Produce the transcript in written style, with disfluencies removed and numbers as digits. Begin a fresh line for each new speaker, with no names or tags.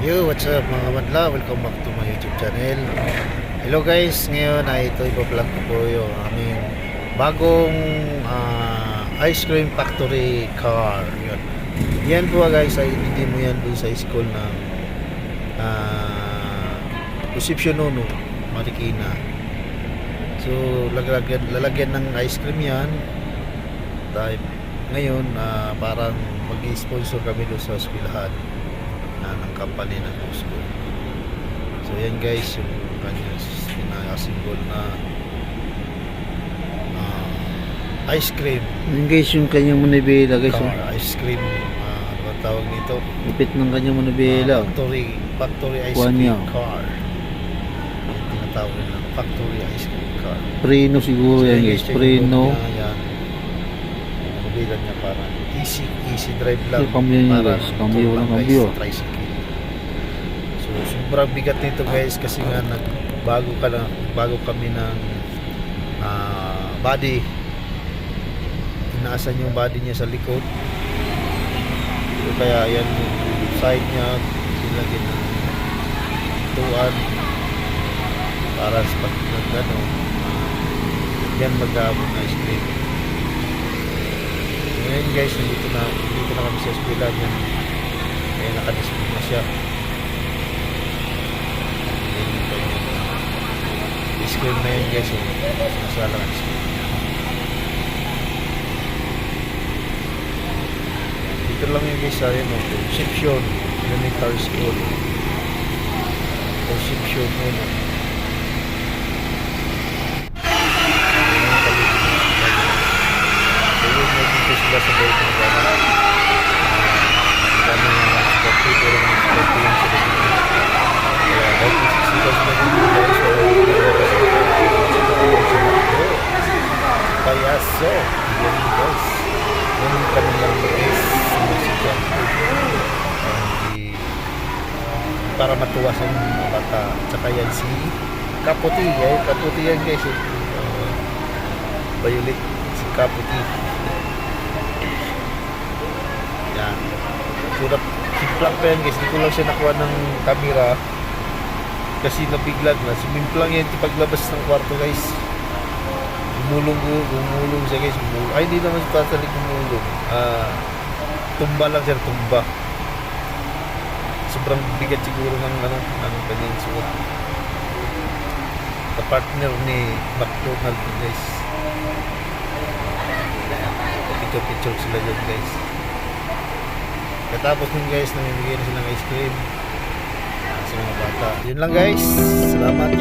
Yo, what's up mga madla? Welcome back to my YouTube channel. Hello guys, ngayon ay ito ipa-vlog ko po yung aming bagong ice cream factory car. Yan po guys, ay hindi mo yan doon sa school ng Concepcion Uno, Marikina. So lalagyan ng ice cream yan. Dahil ngayon parang mag-sponsor kami doon sa eskwelahan ng company ng Costco. So yan guys, yung kanyang pinaka-symbol na ice cream.
Yan guys, yung kanyang manibela guys.
Car, ice cream, ano ba tawag nito?
Ipit ng kanyang manibela.
Factory ice
Kuha
cream
niya.
car. Yung tinatawag nila, factory ice cream car.
Preno siguro yan guys. Preno.
Yan. Manibela niya parang easy drive lang.
Yung cambio niya guys. Cambio lang cambio.
Tricycle. So sobrang bigat nito guys kasi nga bago kami ng body. Inaasan yung body niya sa likod. So kaya yan yung side niya nilagyan ng tuan para sa pag yan mag-aabot na ice cream. Ngayon guys, dito na kami sa eskwela niya. Kaya nakadisplay na siya. Ice cream na yun guys. Masalang ice cream. Dito lang yung guys sa Concepcion Elementary School. Concepcion Uno. Sila sa buhay ng gano'n kami mga sporty pero mga sporty yung sila dito kaya kahit sila sila dito kaya so yan guys yan kami lang guys sumusika para matuwa sa mga bata tsaka yan si Kaputi yan guys Violet si Kaputi. Yan. Surat simplang pa yan guys. Hindi ko lang siya nakuha ng camera kasi nabiglag na. Simplang yan paglabas ng kwarto guys. Gumulong siya guys. Ay hindi naman siya totally gumulong. Tumba lang siya. Tumba. Sobrang bigat siguro ng kanyang suot. Partner ni McDonald guys. Picture sila dyan guys. Katapos nun guys, namimigay na silang ice cream sa mga bata. Yun lang guys. Salamat.